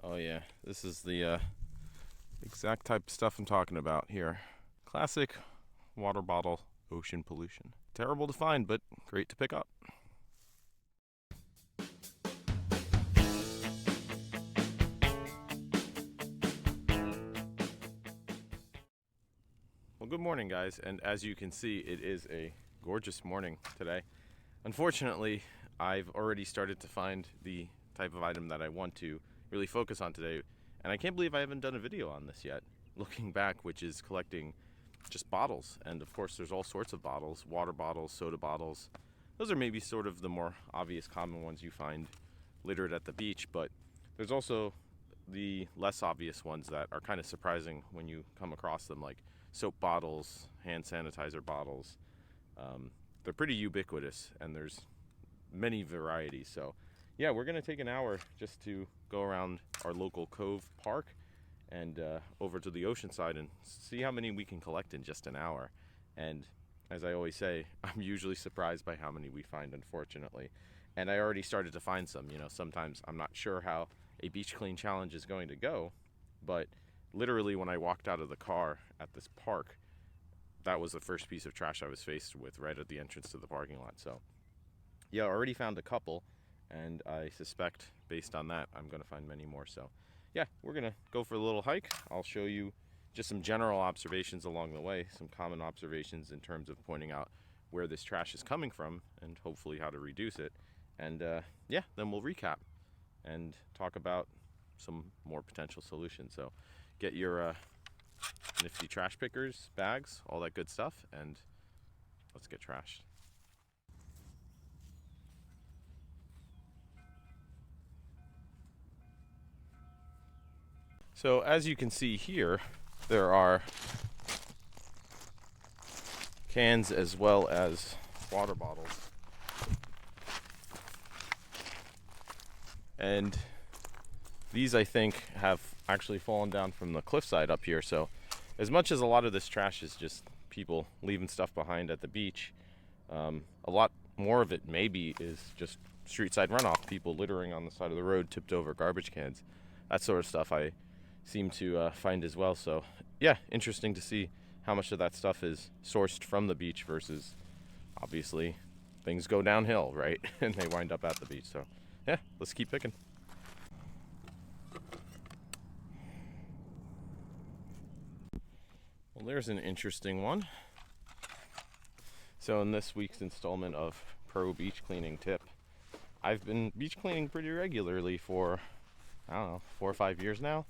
Oh yeah, this is the exact type of stuff I'm talking about here. Classic water bottle ocean pollution. Terrible to find, but great to pick up. Well, good morning, guys, and as you can see, it is a gorgeous morning today. Unfortunately, I've already started to find the type of item that I want to really focus on today, and I can't believe I haven't done a video on this yet, looking back, which is collecting just bottles. And of course there's all sorts of bottles: water bottles, soda bottles. Those are maybe sort of the more obvious common ones you find littered at the beach, but there's also the less obvious ones that are kind of surprising when you come across them, like soap bottles, hand sanitizer bottles. They're pretty ubiquitous, and there's many varieties. So yeah, we're gonna take an hour just to go around our local cove park and over to the ocean side and see how many we can collect in just an hour. And as I always say, I'm usually surprised by how many we find, unfortunately. And I already started to find some. You know, sometimes I'm not sure how a beach clean challenge is going to go, but literally when I walked out of the car at this park, that was the first piece of trash I was faced with right at the entrance to the parking lot. So yeah, I already found a couple, and I suspect based on that I'm gonna find many more. So yeah, we're gonna go for a little hike. I'll show you just some general observations along the way, some common observations in terms of pointing out where this trash is coming from and hopefully how to reduce it. And yeah, then we'll recap and talk about some more potential solutions. So get your nifty trash pickers, bags, all that good stuff, and let's get trashed. So as you can see here, there are cans as well as water bottles. And these, I think, have actually fallen down from the cliffside up here. So as much as a lot of this trash is just people leaving stuff behind at the beach, a lot more of it maybe is just street side runoff, people littering on the side of the road, tipped over garbage cans. That sort of stuff I seem to find as well. So yeah, interesting to see how much of that stuff is sourced from the beach versus, obviously, things go downhill, right? And they wind up at the beach. So yeah, let's keep picking. Well, there's an interesting one. So in this week's installment of Pro Beach Cleaning Tip, I've been beach cleaning pretty regularly for, I don't know, 4 or 5 years now.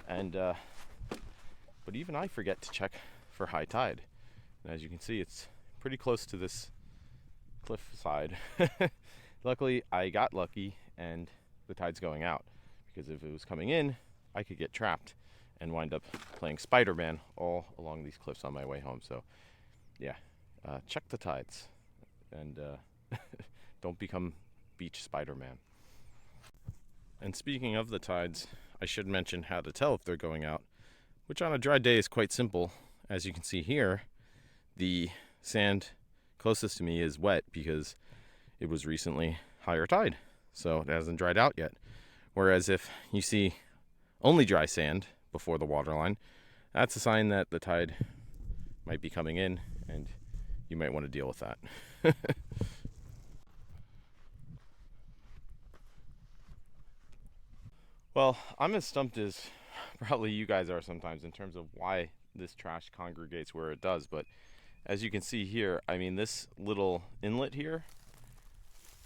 And but even I forget to check for high tide. And as you can see, it's pretty close to this cliff side. Luckily, I got lucky and the tide's going out, because if it was coming in, I could get trapped and wind up playing Spider-Man all along these cliffs on my way home. So yeah, check the tides and don't become beach Spider-Man. And speaking of the tides, I should mention how to tell if they're going out, which on a dry day is quite simple. As you can see here, the sand closest to me is wet because it was recently higher tide, so it hasn't dried out yet. Whereas if you see only dry sand before the waterline, that's a sign that the tide might be coming in and you might want to deal with that. Well, I'm as stumped as probably you guys are sometimes in terms of why this trash congregates where it does. But as you can see here, I mean, this little inlet here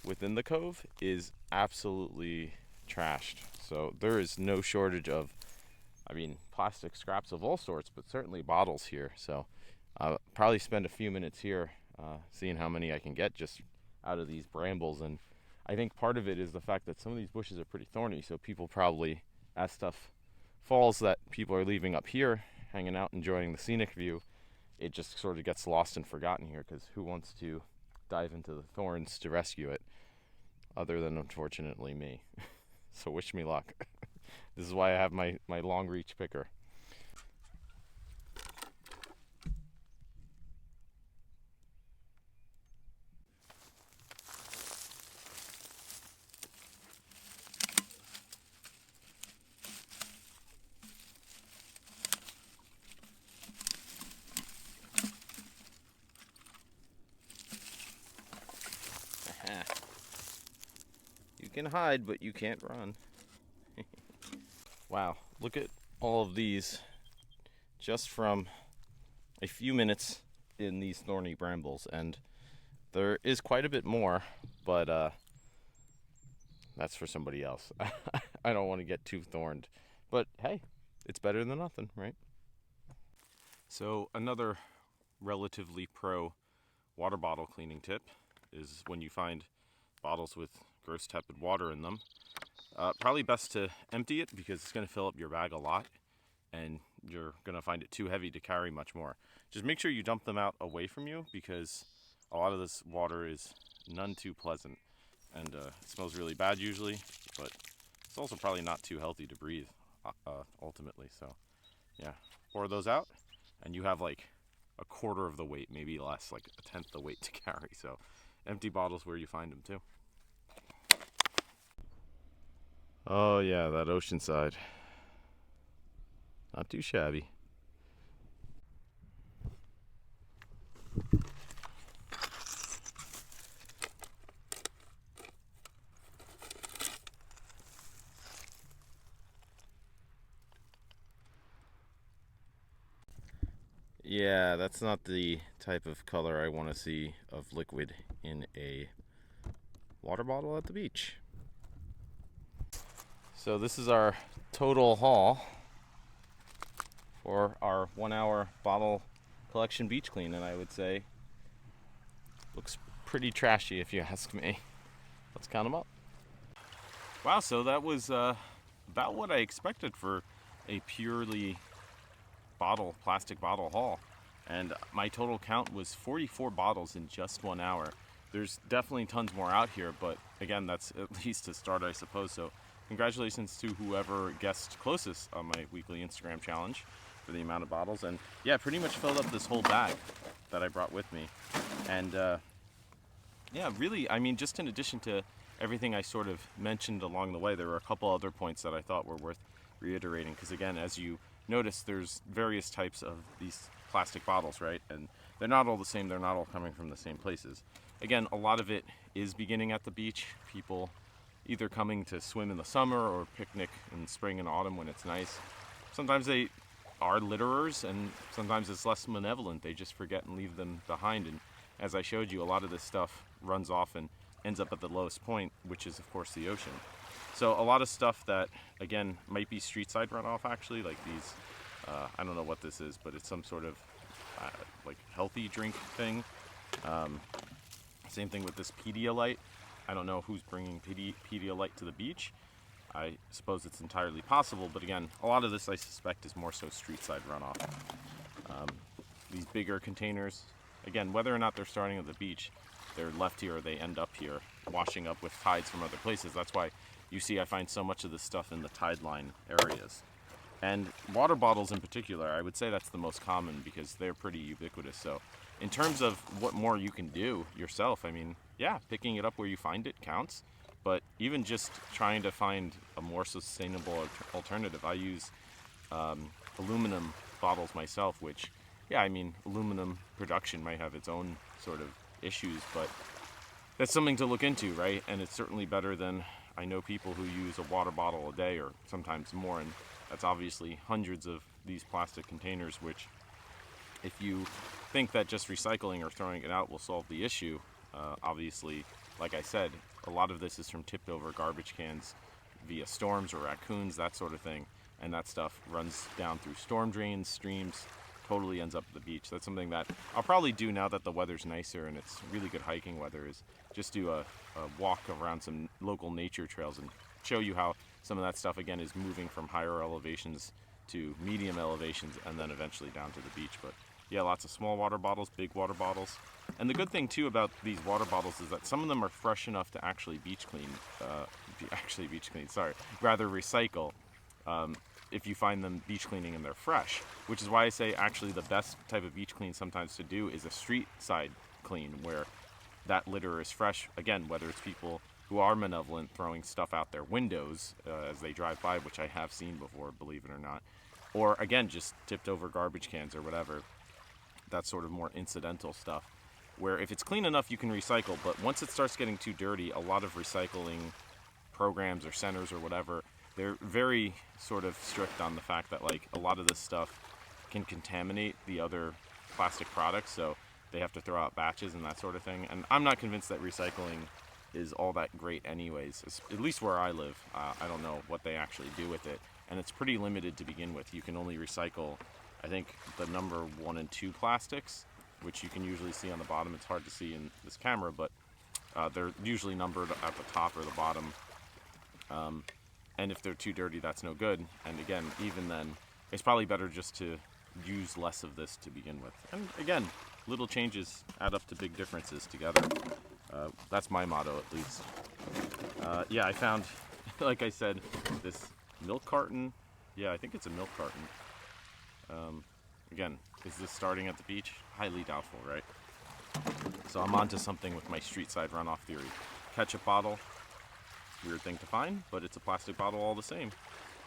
within the cove is absolutely trashed. So there is no shortage of, I mean, plastic scraps of all sorts, but certainly bottles here. So I'll probably spend a few minutes here seeing how many I can get just out of these brambles. And I think part of it is the fact that some of these bushes are pretty thorny, so people probably, as stuff falls that people are leaving up here, hanging out, enjoying the scenic view, it just sort of gets lost and forgotten here, because who wants to dive into the thorns to rescue it, other than, unfortunately, me. So wish me luck. This is why I have my long reach picker. can hide, but you can't run. Wow, look at all of these just from a few minutes in these thorny brambles, and there is quite a bit more, but that's for somebody else. I don't want to get too thorned, but hey, it's better than nothing, right? So another relatively pro water bottle cleaning tip is when you find bottles with gross tepid water in them, probably best to empty it because it's going to fill up your bag a lot and you're going to find it too heavy to carry much more. Just make sure you dump them out away from you because a lot of this water is none too pleasant, and it smells really bad usually, but it's also probably not too healthy to breathe ultimately. So yeah, pour those out and you have like a quarter of the weight, maybe less, like a tenth the weight to carry. So empty bottles where you find them too. Oh yeah, that Oceanside. Not too shabby. Yeah, that's not the type of color I want to see of liquid in a water bottle at the beach. So this is our total haul for our 1 hour bottle collection beach clean, and I would say looks pretty trashy if you ask me. Let's count them up. Wow, so that was about what I expected for a purely plastic bottle haul, and my total count was 44 bottles in just 1 hour. There's definitely tons more out here, but again, that's at least a start, I suppose. So congratulations to whoever guessed closest on my weekly Instagram challenge for the amount of bottles. And yeah, pretty much filled up this whole bag that I brought with me. And yeah, really, I mean, just in addition to everything I sort of mentioned along the way, there were a couple other points that I thought were worth reiterating, because again, as you notice, there's various types of these plastic bottles, right? And they're not all the same, they're not all coming from the same places. Again, a lot of it is beginning at the beach. People either coming to swim in the summer or picnic in spring and autumn when it's nice. Sometimes they are litterers, and sometimes it's less malevolent. They just forget and leave them behind. And as I showed you, a lot of this stuff runs off and ends up at the lowest point, which is of course the ocean. So a lot of stuff that, again, might be street side runoff actually, like these, I don't know what this is, but it's some sort of like healthy drink thing. Same thing with this Pedialyte. I don't know who's bringing Pedialyte to the beach. I suppose it's entirely possible, but again, a lot of this I suspect is more so street side runoff. These bigger containers, again, whether or not they're starting at the beach, they're left here or they end up here, washing up with tides from other places. That's why you see I find so much of this stuff in the tide line areas. And water bottles in particular, I would say that's the most common because they're pretty ubiquitous. So in terms of what more you can do yourself, I mean, yeah, picking it up where you find it counts. But even just trying to find a more sustainable alternative, I use aluminum bottles myself, which, yeah, I mean, aluminum production might have its own sort of issues, but that's something to look into, right? And it's certainly better than, I know people who use a water bottle a day or sometimes more, and that's obviously hundreds of these plastic containers, which if you think that just recycling or throwing it out will solve the issue, obviously, like I said, a lot of this is from tipped over garbage cans via storms or raccoons, that sort of thing, and that stuff runs down through storm drains, streams, totally ends up at the beach. That's something that I'll probably do now that the weather's nicer and it's really good hiking weather, is just do a walk around some local nature trails and show you how some of that stuff, again, is moving from higher elevations to medium elevations and then eventually down to the beach. But yeah, lots of small water bottles, big water bottles. And the good thing too about these water bottles is that some of them are fresh enough to actually rather recycle if you find them beach cleaning and they're fresh. Which is why I say actually the best type of beach clean sometimes to do is a street side clean where that litter is fresh. Again, whether it's people who are malevolent throwing stuff out their windows as they drive by, which I have seen before, believe it or not, or again, just tipped over garbage cans or whatever. That's sort of more incidental stuff, where if it's clean enough you can recycle, but once it starts getting too dirty, a lot of recycling programs or centers or whatever, they're very sort of strict on the fact that like a lot of this stuff can contaminate the other plastic products, so they have to throw out batches and that sort of thing. And I'm not convinced that recycling is all that great anyways, at least where I live. I don't know what they actually do with it, and it's pretty limited to begin with. You can only recycle, I think, the number 1 and 2 plastics, which you can usually see on the bottom. It's hard to see in this camera, but they're usually numbered at the top or the bottom. And if they're too dirty, that's no good. And again, even then, it's probably better just to use less of this to begin with. And again, little changes add up to big differences together. That's my motto, at least. Yeah, I found, like I said, this milk carton. Yeah, I think it's a milk carton. Again, is this starting at the beach? Highly doubtful, right? So I'm onto something with my street side runoff theory. Ketchup bottle, weird thing to find, but it's a plastic bottle all the same.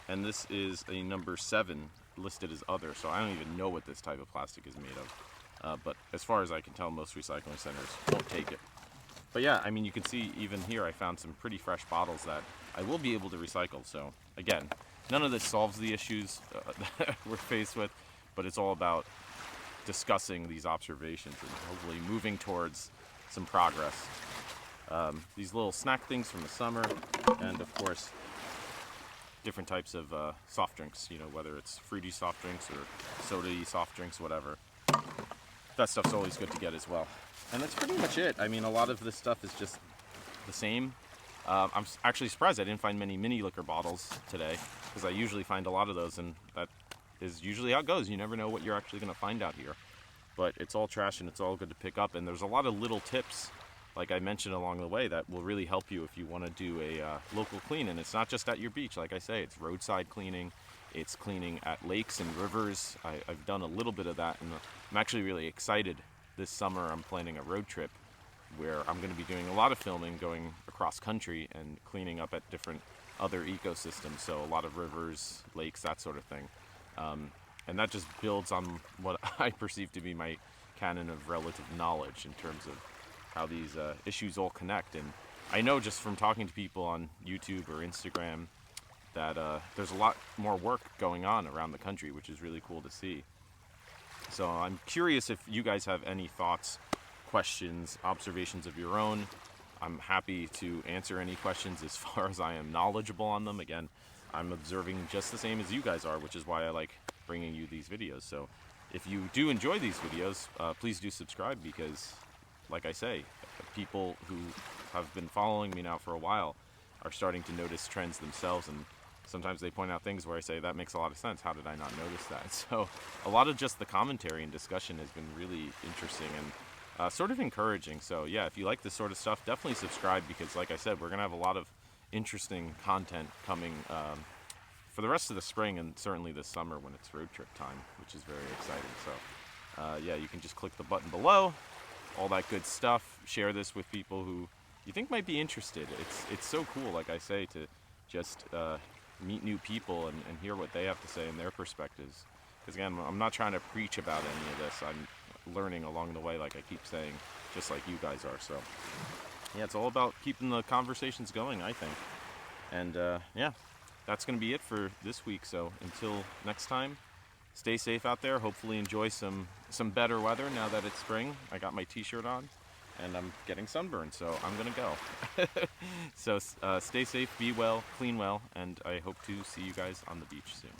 And this is a number 7 listed as other, so I don't even know what this type of plastic is made of. But as far as I can tell, most recycling centers won't take it. But yeah, I mean, you can see even here I found some pretty fresh bottles that I will be able to recycle. So again, none of this solves the issues that we're faced with, but it's all about discussing these observations and hopefully moving towards some progress. These little snack things from the summer, and of course, different types of soft drinks, you know, whether it's fruity soft drinks or soda-y soft drinks, whatever. That stuff's always good to get as well. And that's pretty much it. I mean, a lot of this stuff is just the same. I'm actually surprised I didn't find many mini liquor bottles today, because I usually find a lot of those, and that is usually how it goes. You never know what you're actually going to find out here. But it's all trash and it's all good to pick up, and there's a lot of little tips, like I mentioned along the way, that will really help you if you want to do a local clean. And it's not just at your beach, like I say, it's roadside cleaning, it's cleaning at lakes and rivers. I've done a little bit of that, and I'm actually really excited. This summer I'm planning a road trip where I'm going to be doing a lot of filming, going across country and cleaning up at different other ecosystems, so a lot of rivers, lakes, that sort of thing. And that just builds on what I perceive to be my canon of relative knowledge in terms of how these issues all connect. And I know just from talking to people on YouTube or Instagram that there's a lot more work going on around the country, which is really cool to see. So I'm curious if you guys have any thoughts, questions, observations of your own. I'm happy to answer any questions as far as I am knowledgeable on them. Again, I'm observing just the same as you guys are, which is why I like bringing you these videos. So if you do enjoy these videos, please do subscribe, because like I say, people who have been following me now for a while are starting to notice trends themselves, and sometimes they point out things where I say, that makes a lot of sense. How did I not notice that? So a lot of just the commentary and discussion has been really interesting and sort of encouraging. So yeah, if you like this sort of stuff, definitely subscribe, because like I said, we're going to have a lot of interesting content coming for the rest of the spring, and certainly this summer when it's road trip time, which is very exciting. So yeah, you can just click the button below, all that good stuff. Share this with people who you think might be interested. It's so cool, like I say, to just meet new people and hear what they have to say and their perspectives. Because again, I'm not trying to preach about any of this. I'm learning along the way, like I keep saying, just like you guys are. So yeah, it's all about keeping the conversations going, I think. And yeah, that's going to be it for this week. So until next time, stay safe out there. Hopefully enjoy some better weather now that it's spring. I got my t-shirt on and I'm getting sunburned, so I'm gonna go. So stay safe, be well, clean well, and I hope to see you guys on the beach soon.